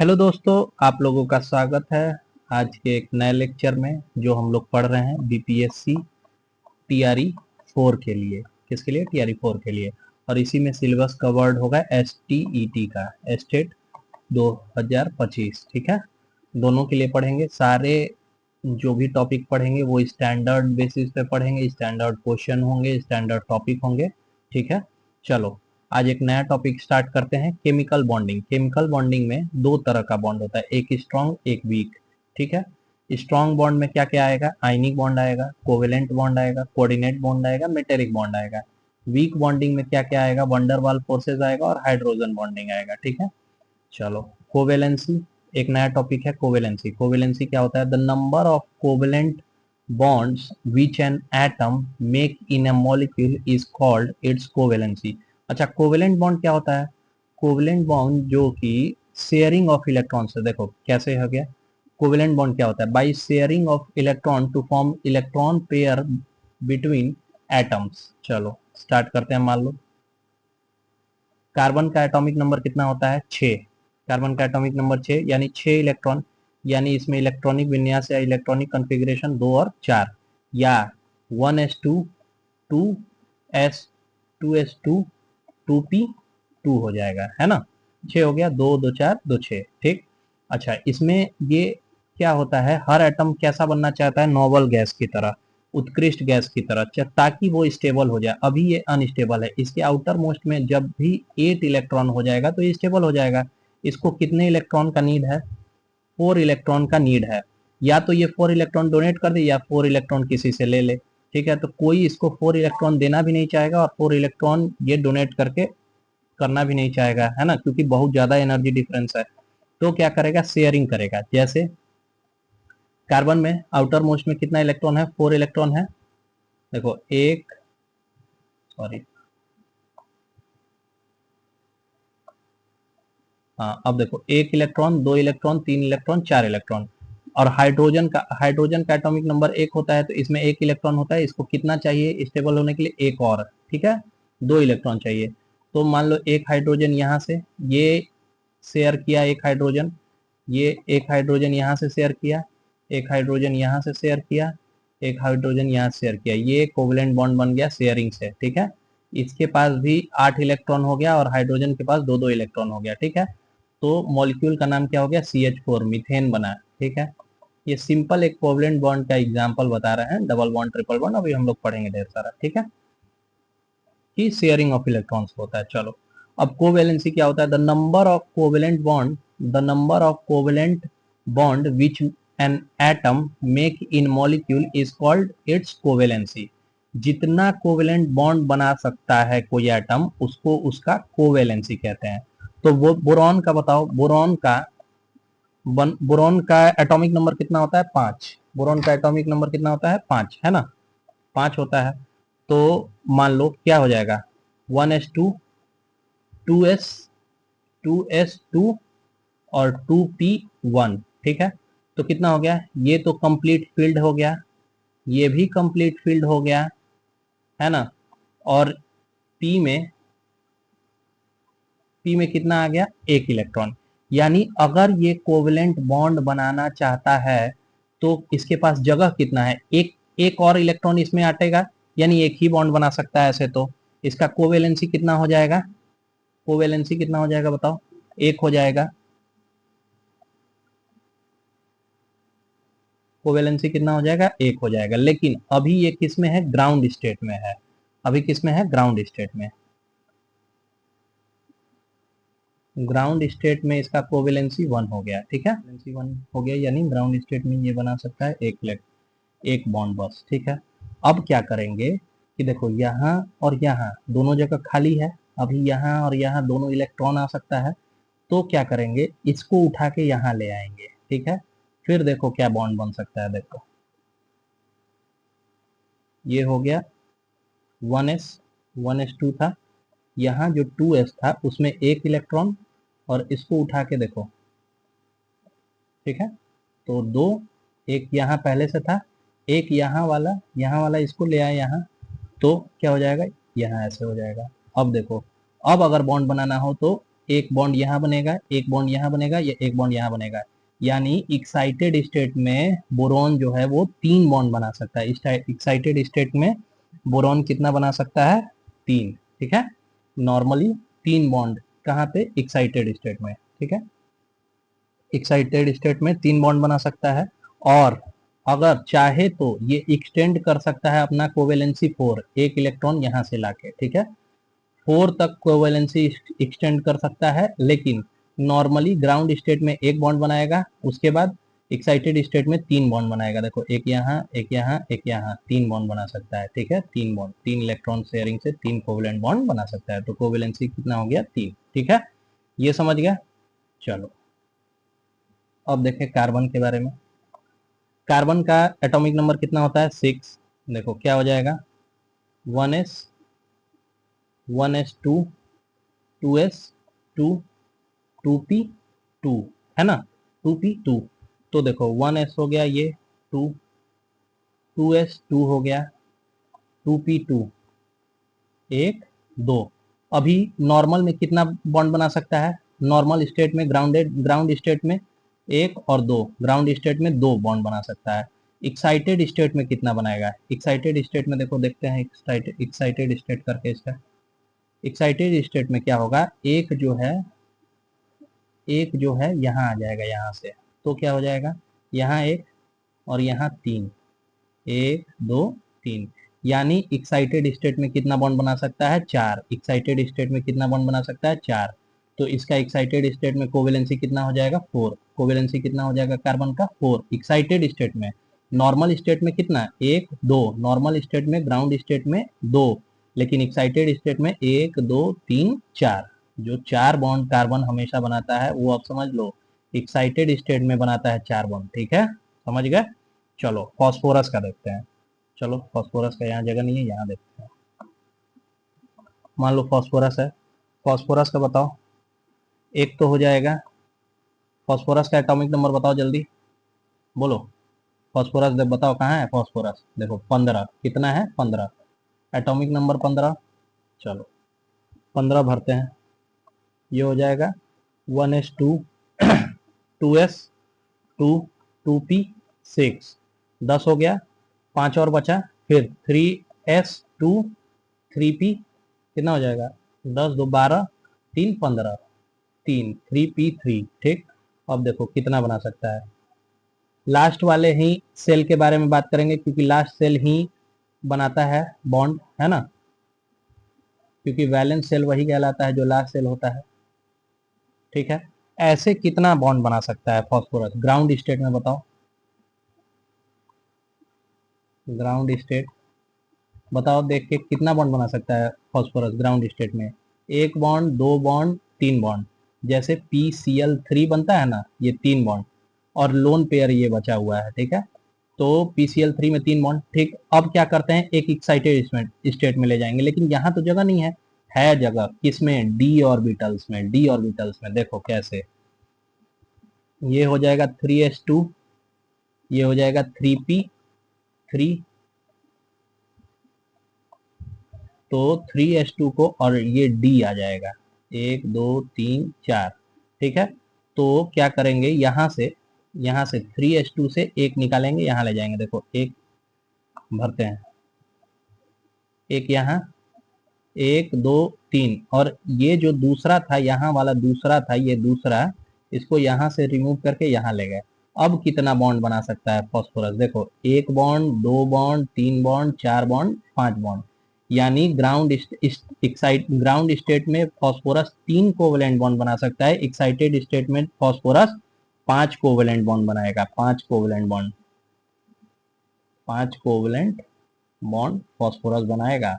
Hello दोस्तों, आप लोगों का स्वागत है आज के एक नए लेक्चर में जो हम लोग पढ़ रहे हैं बीपीएससी टीआरई 4 के लिए। किसके लिए? टीआरई 4 के लिए। और इसी में सिलेबस कवर्ड होगा एसटीईटी का, स्टेट 2025। ठीक है, दोनों के लिए पढ़ेंगे। सारे जो भी टॉपिक पढ़ेंगे वो स्टैंडर्ड बेसिस पे पढ़ेंगे, स्टैंडर्ड क्वेश्चन होंगे, स्टैंडर्ड टॉपिक होंगे। ठीक है, चलो आज एक नया टॉपिक स्टार्ट करते हैं। Chemical bonding. केमिकल बॉन्डिंग में दो तरह का बॉन्ड होता है, एक स्ट्रॉन्ग एक वीक। ठीक है, स्ट्रॉन्ग बॉन्ड में क्या क्या आएगा? आयनिक बॉन्ड आएगा, कोवेलेंट बॉन्ड आएगा, कोऑर्डिनेट बॉन्ड आएगा, मेटेरिक बॉन्ड आएगा। वीक बॉन्डिंग में क्या क्या आएगा? वंडरवाल फोर्सेज आएगा और हाइड्रोजन बॉन्डिंग आएगा। ठीक है, चलो कोवेलेंसी एक नया टॉपिक है। कोवेलेंसी, कोवेलेंसी क्या होता है? The number of covalent bonds which an atom make in a molecule is called its covalency। अच्छा, कोवेलेंट बॉन्ड क्या होता है? कोवेलेंट बॉन्ड जो कि शेयरिंग ऑफ इलेक्ट्रॉन से, देखो कैसे हो गया। कोवेलेंट बॉन्ड क्या होता है? By sharing of electron to form electron pair between atoms. चलो स्टार्ट करते हैं। मान लो कार्बन का एटॉमिक नंबर कितना होता है? 6। कार्बन का एटॉमिक नंबर 6, यानी 6 इलेक्ट्रॉन, यानी इसमें इलेक्ट्रॉनिक विन्यास या इलेक्ट्रॉनिक कॉन्फ़िगरेशन 2 और 4, या 1s2 2s 2s2 2p2 हो जाएगा, है ना। 6 हो गया, 2 2 4 2 6। ठीक, अच्छा इसमें ये क्या होता है, हर एटम कैसा बनना चाहता है? नोबल गैस की तरह, उत्कृष्ट गैस की तरह, ताकि वो स्टेबल हो जाए। अभी ये अनस्टेबल है, इसके आउटर मोस्ट में जब भी 8 इलेक्ट्रॉन हो जाएगा तो ये स्टेबल हो जाएगा। इसको कितने इलेक्ट्रॉन का नीड है? 4 इलेक्ट्रॉन का नीड है। या तो ये 4 इलेक्ट्रॉन डोनेट कर दे या 4 इलेक्ट्रॉन किसी से ले ले। ठीक है, तो कोई इसको 4 इलेक्ट्रॉन देना भी नहीं चाहेगा और 4 इलेक्ट्रॉन ये डोनेट करके करना भी नहीं चाहेगा, है ना, क्योंकि बहुत ज्यादा एनर्जी डिफरेंस है। तो क्या करेगा? शेयरिंग करेगा। जैसे कार्बन में आउटर मोस्ट में कितना इलेक्ट्रॉन है? 4 इलेक्ट्रॉन है। देखो एक, सॉरी, हाँ अब देखो, 1 इलेक्ट्रॉन, 2 इलेक्ट्रॉन, 3 इलेक्ट्रॉन, 4 इलेक्ट्रॉन। और हाइड्रोजन का एटॉमिक नंबर 1 होता है, तो इसमें 1 इलेक्ट्रॉन होता है। इसको कितना चाहिए स्टेबल होने के लिए? एक और। ठीक है, 2 इलेक्ट्रॉन चाहिए। तो मान लो एक हाइड्रोजन यहाँ से ये शेयर किया, एक हाइड्रोजन, ये एक हाइड्रोजन यहाँ से शेयर किया, एक हाइड्रोजन यहाँ से शेयर किया, एक हाइड्रोजन यहाँ से शेयर किया, ये कोवलेंट बॉन्ड बन गया शेयरिंग से। ठीक है, इसके पास भी 8 इलेक्ट्रॉन हो गया और हाइड्रोजन के पास 2 2 इलेक्ट्रॉन हो गया। ठीक है, तो मॉलिक्यूल का नाम क्या हो गया? CH4, मीथेन बना। ठीक है, ये सिंपल एक कोवलेंट बॉन्ड का एग्जांपल बता रहे हैं। डबल बॉन्ड, ट्रिपल बॉन्ड अभी हम लोग पढ़ेंगे ढेर सारा। ठीक है, कि शेयरिंग ऑफ इलेक्ट्रॉन्स होता है। चलो अब कोवेलेंसी क्या होता है? The number of covalent bond, the number of covalent bond which an atom make in molecule is called its covalency. जितना कोवेलेंट बॉन्ड बना सकता है कोई एटम, उसको उसका कोवेलेंसी कहते हैं। तो वो बोरॉन का बताओ, बोरॉन का एटॉमिक नंबर कितना होता है? 5। बोरॉन का एटॉमिक नंबर कितना होता है? 5, है ना, 5 होता है। तो मान लो क्या हो जाएगा? 1s2 2s 2s2 और 2p1। ठीक है, तो कितना हो गया? ये तो कंप्लीट फील्ड हो गया, ये भी कंप्लीट फील्ड हो गया, है ना। और p में कितना आ गया? 1 इलेक्ट्रॉन। यानी अगर ये कोवलेंट बॉन्ड बनाना चाहता है तो इसके पास जगह कितना है? एक और इलेक्ट्रॉन इसमें आटेगा, यानी एक ही बॉन्ड बना सकता है ऐसे। तो इसका कोवेलेंसी कितना हो जाएगा? कोवेलेंसी कितना हो जाएगा बताओ? 1 हो जाएगा। कोवेलेंसी कितना हो जाएगा? 1 हो जाएगा। लेकिन अभी ये किस में है? ग्राउंड स्टेट में है। अभी किस में है? ग्राउंड स्टेट में। ग्राउंड स्टेट में इसका कोवेलेंसी 1 हो गया। ठीक है, कोवेलेंसी 1 हो गया, यानी ग्राउंड स्टेट में ये बना सकता है एक बॉन्ड बस। ठीक है, अब क्या करेंगे कि देखो यहाँ और यहाँ दोनों जगह खाली है, अभी यहाँ और यहाँ दोनों इलेक्ट्रॉन आ सकता है। तो क्या करेंगे? इसको उठा के यहाँ ले आएंगे। ठीक है, फिर देखो क्या बॉन्ड बन सकता है। देखो ये हो गया 1s 2 था, यहाँ जो 2s था उसमें 1 इलेक्ट्रॉन, और इसको उठा के देखो। ठीक है, तो 2, एक यहाँ पहले से था, एक यहाँ वाला इसको ले आए यहाँ, तो क्या हो जाएगा? यहाँ ऐसे हो जाएगा। अब देखो, अब अगर बॉन्ड बनाना हो तो एक बॉन्ड यहाँ बनेगा, एक बॉन्ड यहाँ बनेगा, या एक बॉन्ड यहाँ बनेगा। यानी एक्साइटेड स्टेट में बोरॉन जो है वो 3 बॉन्ड बना सकता है। एक्साइटेड स्टेट में बोरॉन कितना बना सकता है? 3। ठीक है, नॉर्मली 3 बॉन्ड कहाँ पे? एक्साइटेड स्टेट में। ठीक है, एक्साइटेड स्टेट में 3 बॉन्ड बना सकता है, और अगर चाहे तो ये एक्सटेंड कर सकता है अपना कोवेलेंसी 4, एक इलेक्ट्रॉन यहाँ से लाके। ठीक है, 4 तक कोवेलेंसी एक्सटेंड कर सकता है, लेकिन नॉर्मली ग्राउंड स्टेट में एक बॉन्ड बनाएगा, उसके बाद एक्साइटेड स्टेट में 3 बॉन्ड बनाएगा। देखो, एक यहाँ, एक यहाँ, एक यहाँ, 3 बॉन्ड बना सकता है। ठीक है, 3 बॉन्ड, 3 इलेक्ट्रॉन शेयरिंग से 3 कोवेलेंट बॉन्ड बना सकता है। तो कोवेलेंसी कितना हो गया? 3। ठीक है, ये समझ गया। चलो अब देखें कार्बन के बारे में। कार्बन का एटॉमिक नंबर कितना होता है? 6। देखो क्या हो जाएगा, 1s, 1s2, 2s2, 2p2, है ना, 2p2। तो देखो 1s हो गया, ये 2, 2s2 हो गया, 2p2, 1, 2। अभी नॉर्मल में कितना बॉन्ड बना सकता है? नॉर्मल स्टेट में, ग्राउंड स्टेट में 1 और 2, ग्राउंड स्टेट में 2 बॉन्ड बना सकता है। एक्साइटेड स्टेट में कितना बनाएगा? एक्साइटेड स्टेट में देखो, देखते हैं एक्साइटेड स्टेट करके इसका। एक्साइटेड स्टेट में क्या होगा, एक जो है यहाँ आ जाएगा यहाँ से, तो क्या हो जाएगा, यहाँ 1 और यहाँ 3, 1, 2, 3। यानी एक्साइटेड स्टेट में कितना बॉन्ड बना सकता है? 4। एक्साइटेड स्टेट में कितना बॉन्ड बना सकता है? 4। तो इसका एक्साइटेड स्टेट में कोवेलेंसी कितना हो जाएगा? 4। कोवेलेंसी कितना हो जाएगा कार्बन का? 4 एक्साइटेड स्टेट में। नॉर्मल स्टेट में कितना? 1, 2। नॉर्मल स्टेट में, ग्राउंड स्टेट में 2, लेकिन एक्साइटेड स्टेट में 1, 2, 3, 4। जो 4 बॉन्ड कार्बन हमेशा बनाता है वो आप समझ लो एक्साइटेड स्टेट में बनाता है 4 बॉन्ड। ठीक है, समझ गए। चलो फॉस्फोरस का देखते हैं। चलो फॉस्फोरस का यहाँ जगह नहीं है, यहाँ देखते हैं। मान लो फॉस्फोरस है, फॉस्फोरस का बताओ। एक तो हो जाएगा, फॉस्फोरस का एटॉमिक नंबर बताओ जल्दी, बोलो। फॉस्फोरस बताओ कहाँ है फॉस्फोरस? देखो 15, कितना है? 15, एटॉमिक नंबर 15। चलो 15 भरते हैं, ये हो जाएगा 1s2, 2s2, 2p6, 10 हो गया, 5 और बचा, फिर 3s2, 3p, कितना हो जाएगा? 10, 2, 12, 3, 15, 3, 3p3। ठीक, अब देखो कितना बना सकता है। लास्ट वाले ही सेल के बारे में बात करेंगे, क्योंकि लास्ट सेल ही बनाता है बॉन्ड, है ना, क्योंकि वैलेंस सेल वही कहलाता है जो लास्ट सेल होता है। ठीक है, ऐसे कितना बॉन्ड बना सकता है फॉस्फोरस ग्राउंड स्टेट में? बताओ, ग्राउंड स्टेट बताओ, देख के कितना बॉन्ड बना सकता है फॉस्फोरस ग्राउंड स्टेट में? 1 बॉन्ड, 2 बॉन्ड, 3 बॉन्ड। जैसे PCl3 बनता है ना, ये 3 बॉन्ड, और लोन पेयर ये बचा हुआ है। ठीक है, तो PCl3 में 3 बॉन्ड। ठीक, अब क्या करते हैं, एक एक्साइटेड स्टेट में ले जाएंगे, लेकिन यहाँ तो जगह नहीं है जगह किसमें? डी ऑर्बिटल्स में। डी ऑर्बिटल्स में देखो कैसे, ये हो जाएगा 3s2, ये हो जाएगा 3p3, तो 3s2 को, और ये D आ जाएगा, 1, 2, 3, 4। ठीक है, तो क्या करेंगे, यहाँ से 3s2 से 1 निकालेंगे, यहाँ ले जाएंगे। देखो 1 भरते हैं, एक यहाँ, 1, 2, 3, और ये जो दूसरा था, यहाँ वाला दूसरा था, ये दूसरा, इसको यहाँ से रिमूव करके यहाँ ले गए। अब कितना बॉन्ड बना सकता है फॉस्फोरस? देखो 1 bond, 2 bond, 3 bond, 4 bond, 5 bond. यानी ग्राउंड स्टेट में फॉस्फोरस 3 कोवेलेंट बॉन्ड बना सकता है, एक्साइटेड स्टेट में फॉस्फोरस 5 कोवेलेंट बॉन्ड बनाएगा। 5 covalent bond, 5 covalent bond phosphorus बनाएगा।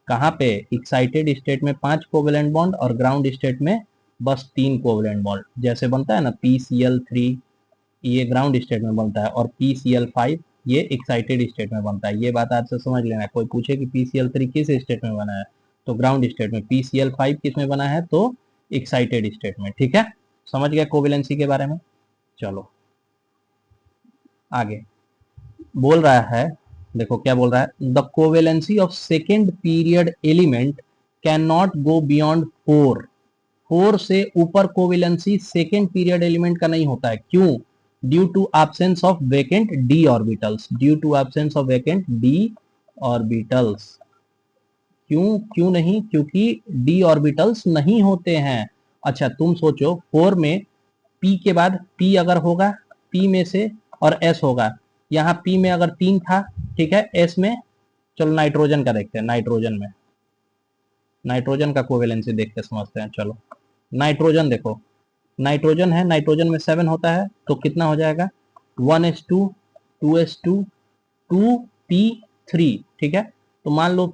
कहाँ पे? एक्साइटेड स्टेट में 5 कोवेलेंट बॉन्ड, और ग्राउंड स्टेट में बस 3 कोवेलेंट बॉन्ड। जैसे बनता है ना PCl3, ये ग्राउंड स्टेट में बनता है, और PCl5 ये एक्साइटेड स्टेट में बनता है। ये बात आज से समझ लेना। कोई पूछे कि PCl3 किस स्टेट में बना है, तो ग्राउंड स्टेट में। PCl5 किस में बना है? तो एक्साइटेड स्टेट में। ठीक है, समझ गया कोवेलेंसी के बारे में। चलो आगे बोल रहा है, देखो क्या बोल रहा है, the covalency of second period element can not go beyond 4। 4 से ऊपर कोवेलेंसी सेकेंड पीरियड एलिमेंट का नहीं होता है। क्यों? Due to absence of vacant d orbitals, due to absence of vacant d orbitals. क्यों क्यों नहीं? क्योंकि डी ऑर्बिटल्स नहीं होते हैं। अच्छा तुम सोचो 4 में पी के बाद पी अगर होगा, पी में से और एस होगा, यहाँ पी में अगर 3 था, ठीक है, एस में, चलो नाइट्रोजन का देखते हैं, नाइट्रोजन में, नाइट्रोजन का कोवेलेंसी देख के समझते हैं। चलो नाइट्रोजन देखो, नाइट्रोजन है, नाइट्रोजन में 7 होता है, तो कितना हो जाएगा 1s2 2s2 2p3, ठीक है। तो मान लो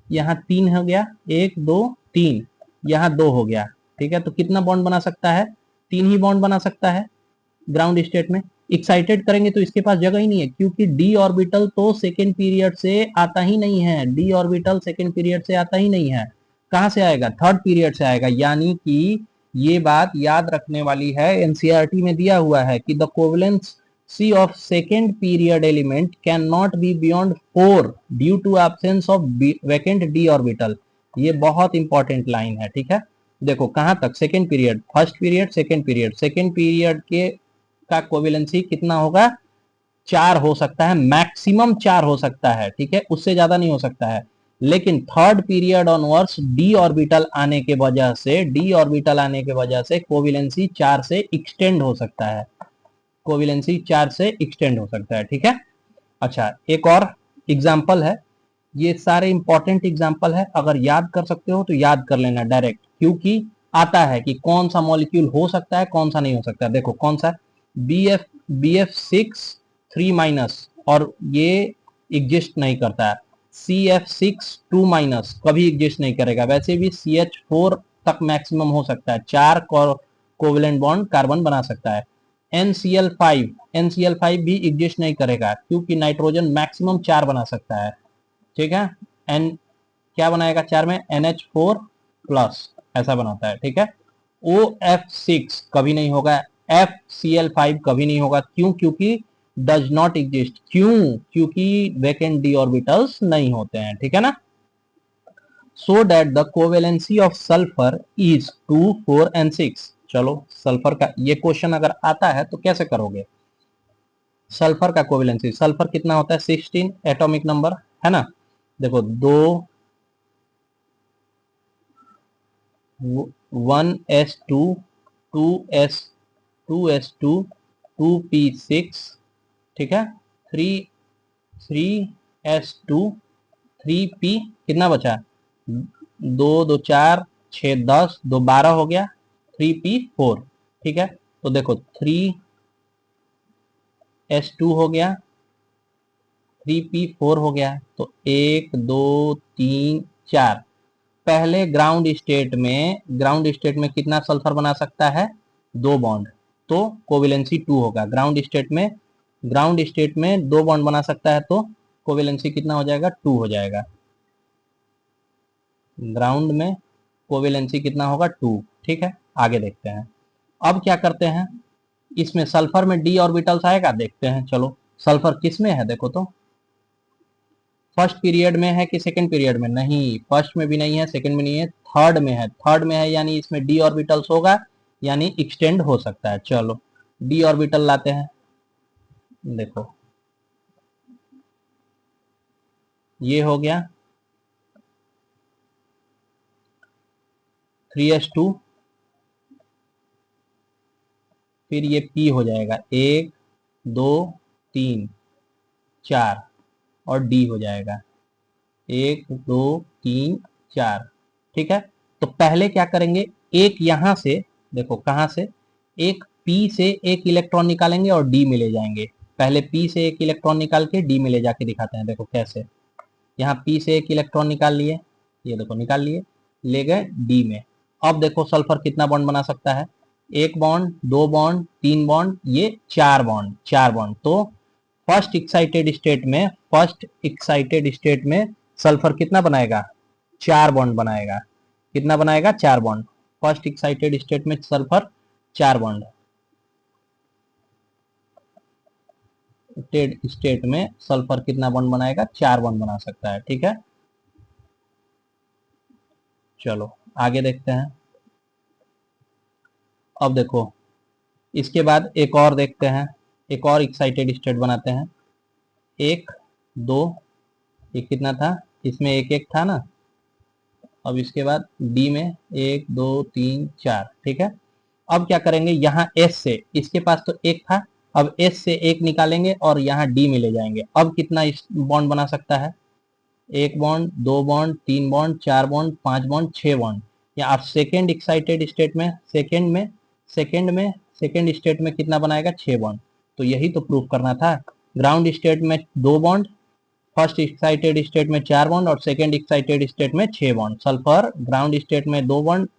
यहाँ 3 हो गया, 1 2 3, यहाँ 2 हो गया, ठीक है। तो कितना बॉन्ड बना सकता है? 3 ही बॉन्ड बना सकता है ग्राउंड स्टेट में। एक्साइटेड करेंगे तो इसके पास जगह ही नहीं है, क्योंकि डी ऑर्बिटल तो सेकेंड पीरियड से आता ही नहीं है, डी ऑर्बिटल सेकेंड पीरियड से आता ही नहीं है। कहां से आएगा? थर्ड पीरियड से आएगा। यानी कि ये बात याद रखने वाली है, एनसीईआरटी में दिया हुआ है कि the covalency of second period element can not be beyond 4 due to absence of vacant d orbital. ये बहुत इंपॉर्टेंट लाइन है, ठीक है। देखो कहां तक? Second period, first period, second period, second period के का कोवेलेंसी कितना होगा? 4 हो सकता है, मैक्सिमम 4 हो सकता है, ठीक है, उससे ज्यादा नहीं हो सकता है। लेकिन third period onwards D orbital आने के वजह से, डी ऑर्बिटल आने के वजह से कोवेलेंसी 4 से एक्सटेंड हो सकता है, कोवेलेंसी 4 से एक्सटेंड हो सकता है, ठीक है। अच्छा एक और एग्जाम्पल है, ये सारे इंपॉर्टेंट एग्जाम्पल है, अगर याद कर सकते हो तो याद कर लेना डायरेक्ट, क्योंकि आता है कि कौन सा मॉलिक्यूल हो सकता है कौन सा नहीं हो सकता। देखो कौन सा? BF6 3 माइनस, और ये एग्जिस्ट नहीं करता है। CF6 2 माइनस कभी एग्जिस्ट नहीं करेगा। वैसे भी CH4 तक मैक्सिमम हो सकता है, 4 कोवेलेंट बॉन्ड कार्बन बना सकता है। NCl5 भी एग्जिस्ट नहीं करेगा, क्योंकि नाइट्रोजन मैक्सिमम 4 बना सकता है, ठीक है। एन क्या बनाएगा 4 में? NH4 प्लस ऐसा बनाता है, ठीक है। OF6 कभी नहीं होगा, FCl5 कभी नहीं होगा। क्यों? क्योंकि डज नॉट एग्जिस्ट। क्यों? क्योंकि वैकेंट डी ऑर्बिटल्स नहीं होते हैं, ठीक है ना। So that the covalency of sulphur is 2 4 and 6। चलो सल्फर का ये क्वेश्चन अगर आता है तो कैसे करोगे? सल्फर का कोवेलेंसी, सल्फर कितना होता है? 16 एटॉमिक नंबर, है ना। देखो 1s2 2s2 2p6, ठीक है, 3s2 3p, कितना बचा? 2 2 4 6 10, 2 12 हो गया, 3p4, ठीक है। तो देखो 3s2 हो गया, 3p4 हो गया, तो 1 2 3 4। पहले ग्राउंड स्टेट में कितना सल्फर बना सकता है? 2 बॉन्ड, तो कोवेलेंसी 2 होगा। ग्राउंड स्टेट में 2 बॉन्ड बना सकता है, तो कोवेलेंसी कितना हो जाएगा? 2 हो जाएगा। ग्राउंड में कोवेलेंसी कितना होगा? 2, ठीक है। आगे देखते हैं, अब क्या करते हैं, इसमें सल्फर में डी ऑर्बिटल्स आएगा, देखते हैं। चलो सल्फर किस में है देखो तो, फर्स्ट पीरियड में है कि सेकंड पीरियड में? नहीं, फर्स्ट में भी नहीं है, सेकंड में नहीं है, थर्ड में है। थर्ड में है यानी इसमें डी ऑर्बिटल्स होगा, यानी एक्सटेंड हो सकता है। चलो डी ऑर्बिटल लाते हैं, देखो ये हो गया 3s2, फिर ये p हो जाएगा 1 2 3 4, और d हो जाएगा 1 2 3 4, ठीक है। तो पहले क्या करेंगे, एक यहां से, देखो कहां से, एक p से एक इलेक्ट्रॉन निकालेंगे और d में ले जाएंगे। पहले p से एक इलेक्ट्रॉन निकाल के d में ले जाके दिखाते हैं, देखो कैसे। यहाँ p से एक इलेक्ट्रॉन निकाल लिए, ये देखो निकाल लिए, ले गए d में। अब देखो सल्फर कितना बॉन्ड बना सकता है? 1 बॉन्ड, 2 बॉन्ड, 3 बॉन्ड, ये 4 बॉन्ड, 4 बॉन्ड। तो फर्स्ट एक्साइटेड स्टेट में सल्फर कितना बनाएगा? 4 बॉन्ड बनाएगा। कितना बनाएगा? 4 बॉन्ड। फर्स्ट एक्साइटेड स्टेट में सल्फर 4 बॉन्ड, स्टेट में सल्फर कितना बॉन्ड बनाएगा? 4 बॉन्ड बना सकता है, ठीक है। चलो आगे देखते हैं, अब देखो, इसके बाद एक और देखते हैं, एक और एक्साइटेड स्टेट बनाते हैं। एक, दो, ये कितना था, इसमें एक एक था ना। अब इसके बाद डी में एक दो तीन चार, ठीक है। अब क्या करेंगे, यहाँ एस से, इसके पास तो एक था, अब एस से एक निकालेंगे और यहाँ डी में ले जाएंगे। अब कितना बॉन्ड बना सकता है, एक बॉन्ड, दो बॉन्ड, तीन बॉन्ड, चार बॉन्ड, पांच बॉन्ड, छह बॉन्ड। या आप सेकेंड एक्साइटेड स्टेट में, सेकेंड स्टेट में कितना बनाएगा, छह बॉन्ड। तो यही तो प्रूफ करना था। ग्राउंड स्टेट में दो बॉन्ड, फर्स्ट एक्साइटेड स्टेट में चार बॉन्ड और सेकेंड एक्साइटेड स्टेट में छह बॉन्ड। सल्फर ग्राउंड स्टेट में दो बॉन्ड,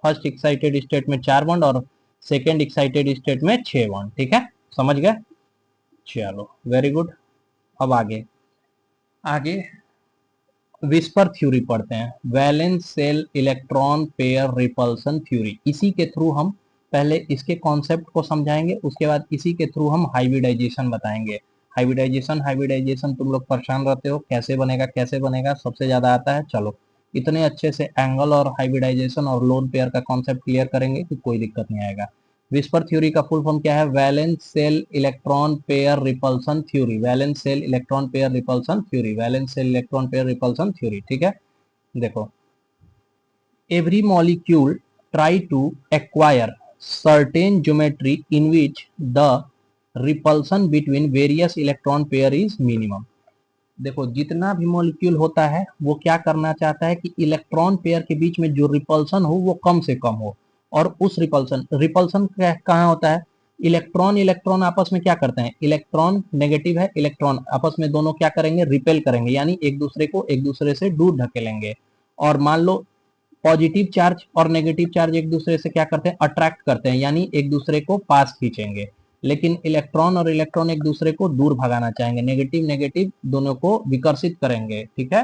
फर्स्ट एक्साइटेड स्टेट में चार बॉन्ड और सेकेंड एक्साइटेड स्टेट में छह बॉन्ड, ठीक है, समझ गए। चलो वेरी गुड। अब आगे आगे विस्पर थ्योरी पढ़ते हैं, valence shell electron pair repulsion theory. इसी के थ्रू हम पहले इसके कॉन्सेप्ट को समझाएंगे, उसके बाद इसी के थ्रू हम हाइब्रिडाइजेशन बताएंगे। हाइब्रिडाइजेशन तुम लोग परेशान रहते हो, कैसे बनेगा कैसे बनेगा, सबसे ज्यादा आता है। चलो इतने अच्छे से एंगल और हाइब्रिडाइजेशन और लोन पेयर का कॉन्सेप्ट क्लियर करेंगे कि कोई दिक्कत नहीं आएगा। विस्पर थ्योरी का फुल फॉर्म क्या है, valence shell electron pair repulsion theory, valence shell electron pair repulsion theory, valence shell electron pair repulsion theory, ठीक है। देखो, every molecule try to acquire certain geometry in which the repulsion between various electron pair is minimum। देखो, जितना भी molecule होता है वो क्या करना चाहता है कि इलेक्ट्रॉन पेयर के बीच में जो रिपल्सन हो वो कम से कम हो। और उस रिपल्सन कहाँ होता है, इलेक्ट्रॉन इलेक्ट्रॉन आपस में क्या करते हैं, इलेक्ट्रॉन नेगेटिव है, इलेक्ट्रॉन आपस में दोनों क्या करेंगे, रिपेल करेंगे, यानी एक दूसरे को एक दूसरे से दूर ढकेलेंगे। और मान लो पॉजिटिव चार्ज और नेगेटिव चार्ज एक दूसरे से क्या करते हैं, अट्रैक्ट करते हैं, यानी एक दूसरे को पास खींचेंगे। लेकिन इलेक्ट्रॉन और इलेक्ट्रॉन एक दूसरे को दूर भगाना चाहेंगे, नेगेटिव नेगेटिव दोनों को विकर्षित करेंगे, ठीक है,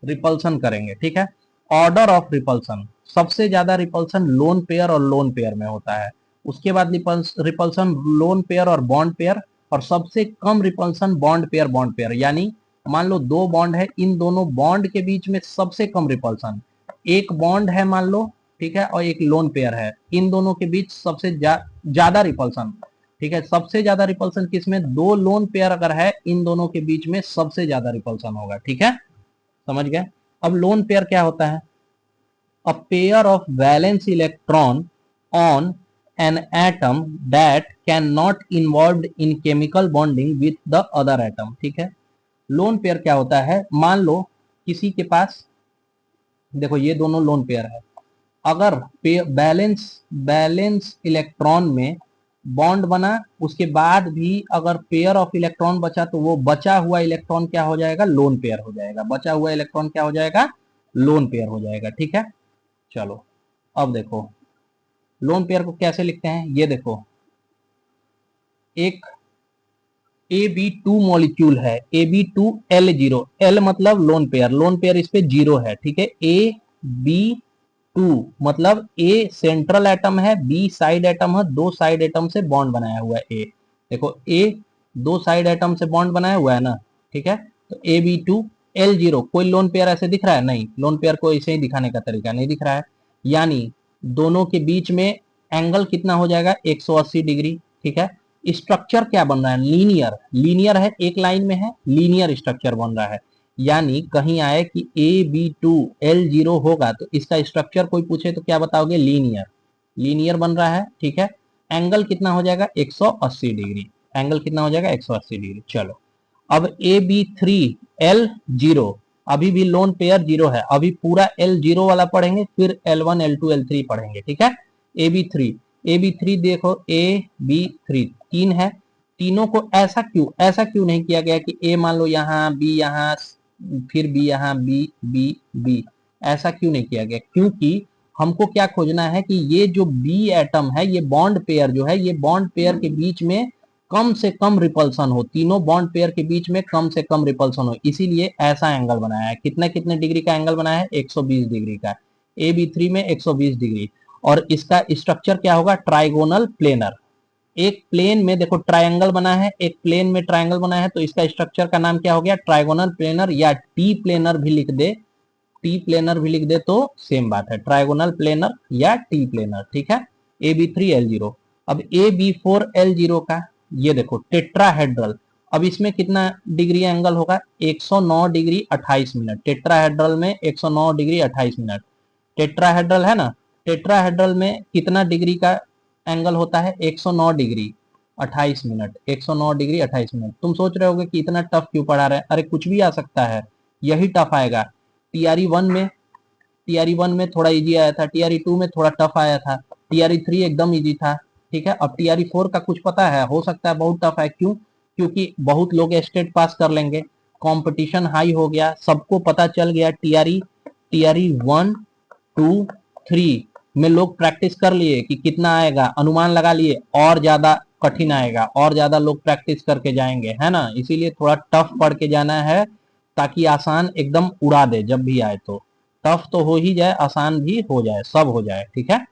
रिपल्सन करेंगे, ठीक है। ऑर्डर ऑफ रिपल्सन, सबसे ज्यादा रिपल्सन लोन पेयर और लोन पेयर में होता है। उसके बाद रिपल्सन लोन पेयर और बॉन्ड पेयर, और सबसे कम रिपल्सन बॉन्ड पेयर, यानी मान लो दो बॉन्ड है, इन दोनों बॉन्ड के बीच में सबसे कम रिपल्सन, एक बॉन्ड है मान लो, ठीक है, और एक लोन पेयर है, इन दोनों के बीच सबसे ज्यादा रिपल्सन, ठीक है। सबसे ज्यादा रिपल्सन किसमें, दो लोन पेयर अगर है, इन दोनों के बीच में सबसे ज्यादा रिपल्सन होगा, ठीक है, समझ गए। अब लोन पेयर क्या होता है, a pair of valence electron on an atom that can not involve in chemical bonding with the other atom, ठीक है। लोन पेयर क्या होता है, मान लो किसी के पास, देखो ये दोनों लोन पेयर है, अगर बैलेंस बैलेंस इलेक्ट्रॉन में बॉन्ड बना, उसके बाद भी अगर पेयर ऑफ इलेक्ट्रॉन बचा तो वो बचा हुआ इलेक्ट्रॉन क्या हो जाएगा, लोन पेयर हो जाएगा, बचा हुआ इलेक्ट्रॉन क्या हो जाएगा, लोन पेयर हो जाएगा, ठीक है। चलो अब देखो लोन पेयर को कैसे लिखते हैं, ये देखो, एक AB2 मॉलिक्यूल है, AB2L0, L मतलब लोन पेयर इस पे जीरो है, ठीक है। AB2 मतलब A सेंट्रल एटम है, B साइड एटम है, दो साइड एटम से बॉन्ड बनाया हुआ है। A देखो, A दो साइड एटम से बॉन्ड बनाया हुआ है ना, ठीक है। तो AB2L0 कोई लोन पेयर ऐसे दिख रहा है, नहीं, लोन पेयर को ऐसे ही दिखाने का तरीका नहीं दिख रहा है, यानी दोनों के बीच में एंगल कितना हो जाएगा, 180 डिग्री, ठीक है। स्ट्रक्चर क्या बन रहा है, लीनियर, लीनियर है, एक लाइन में है, लीनियर स्ट्रक्चर बन रहा है। यानी कहीं आए कि AB2L0 होगा तो इसका स्ट्रक्चर कोई पूछे तो क्या बताओगे, लीनियर, लीनियर बन रहा है, ठीक है। एंगल कितना हो जाएगा, 180 डिग्री, एंगल कितना हो जाएगा, 180 डिग्री। चलो अब AB3L0, अभी भी लोन पेयर जीरो है, अभी पूरा L0 वाला पढ़ेंगे, फिर L1 L2 L3 पढ़ेंगे, ठीक है। AB3 देखो, AB3 तीन है, तीनों को ऐसा क्यों नहीं किया गया कि A मान लो यहाँ, B यहाँ, फिर B यहाँ, B B B, ऐसा क्यों नहीं किया गया, क्योंकि हमको क्या खोजना है कि ये जो B एटम है, ये बॉन्ड पेयर जो है, ये बॉन्ड पेयर के बीच में कम से कम रिपल्सन हो, तीनों बॉन्ड पेयर के बीच में कम से कम रिपल्सन हो, इसीलिए ऐसा एंगल बनाया है। कितने कितने डिग्री का एंगल बनाया है, 120 डिग्री का, AB3 में 120 डिग्री। और इसका स्ट्रक्चर क्या होगा, ट्राइगोनल प्लेनर, एक प्लेन में देखो ट्रायंगल बना है, एक प्लेन में ट्रायंगल बना है, तो इसका स्ट्रक्चर का नाम क्या हो गया, ट्राइगोनल प्लेनर, या टी प्लेनर भी लिख दे, टी प्लेनर भी लिख दे तो सेम बात है, ट्राइगोनल प्लेनर या टी प्लेनर, ठीक है। AB3L0। अब AB4L0 का ये देखो टेट्राहेड्रल, अब इसमें कितना डिग्री एंगल होगा, 109 डिग्री 28 मिनट। टेट्राहेड्रल में 109 डिग्री 28 मिनट टेट्राहेड्रल है ना। टेट्राहेड्रल में कितना डिग्री का एंगल होता है, 109 डिग्री 28 मिनट। 109 degree 28 minute. तुम सोच रहे होगे कि इतना टफ क्यों पढ़ा रहे हैं, अरे कुछ भी आ सकता है, यही टफ आएगा। टीआरई 1 में थोड़ा इजी आया था, टीआरई 2 में थोड़ा टफ आया था, टीआरई 3 एकदम इजी था, ठीक है। अब टीआरई 4 का कुछ पता है, हो सकता है बहुत टफ है। क्यों? क्योंकि बहुत लोग स्टेट पास कर लेंगे, कंपटीशन हाई हो गया, सबको पता चल गया। टीआरई 1, 2, 3 में लोग प्रैक्टिस कर लिए कि कितना आएगा, अनुमान लगा लिए, और ज्यादा कठिन आएगा, और ज्यादा लोग प्रैक्टिस करके जाएंगे, है ना। इसीलिए थोड़ा टफ पढ़ के जाना है, ताकि आसान एकदम उड़ा दे जब भी आए। तो टफ तो हो ही जाए, आसान भी हो जाए, सब हो जाए, ठीक है।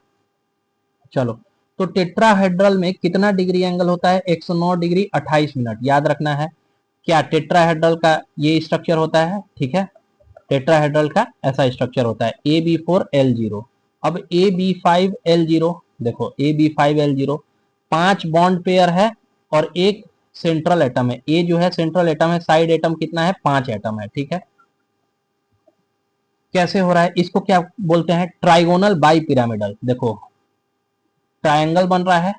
चलो, तो टेट्राहेड्रल में कितना डिग्री एंगल होता है, 109 डिग्री 28 मिनट। याद रखना है क्या, टेट्राहेड्रल का ये स्ट्रक्चर होता है, ठीक है। टेट्राहेड्रल का ऐसा स्ट्रक्चर होता है, AB4L0। अब AB5L0 देखो, AB5L0 5 बॉन्ड पेयर है और एक सेंट्रल एटम है। ए जो है सेंट्रल एटम है, साइड एटम कितना है, 5 एटम है, ठीक है। कैसे हो रहा है, इसको क्या बोलते हैं, ट्राइगोनल बाई पिरामिडल। देखो ट्रायंगल बन रहा है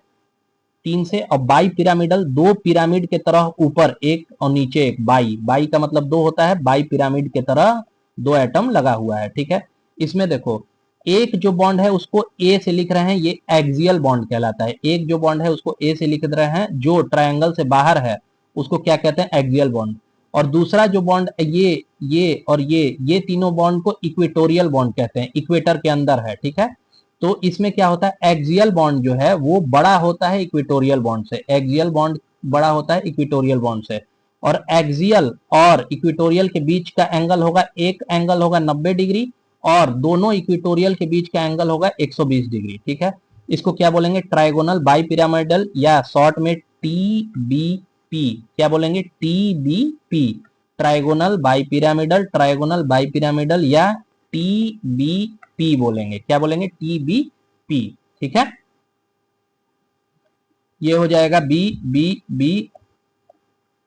3 से, और बाई पिरामिडल, दो पिरामिड के तरह ऊपर एक और नीचे एक, बाई बाई का मतलब दो होता है, बाई पिरामिड के तरह दो एटम लगा हुआ है, ठीक है। इसमें देखो एक जो बॉन्ड है उसको ए से लिख रहे हैं, ये एक्सियल बॉन्ड कहलाता है। एक जो बॉन्ड है उसको ए से लिख रहे हैं, जो ट्रायंगल से बाहर है उसको क्या कहते हैं, एक्सियल बॉन्ड। और दूसरा जो बॉन्ड ये और ये तीनों बॉन्ड को इक्वेटोरियल बॉन्ड कहते हैं, इक्वेटर के अंदर है, ठीक है। तो इसमें क्या होता है, एक्सियल बॉन्ड जो है वो बड़ा होता है इक्वेटोरियल बॉन्ड से। एक्सियल बॉन्ड बड़ा होता है इक्वेटोरियल बॉन्ड से। और एक्सियल और इक्वेटोरियल के बीच का एंगल होगा, एक एंगल होगा 90 डिग्री, और दोनों इक्वेटोरियल के बीच का एंगल होगा 120 डिग्री, ठीक है। इसको क्या बोलेंगे, ट्राइगोनल बाई पिरामिडल, या शॉर्ट में TBP। क्या बोलेंगे, TBP, trigonal bi pyramidal, trigonal bi pyramidal, या TBP बोलेंगे। क्या बोलेंगे, TBP, ठीक है। ये हो जाएगा BBB,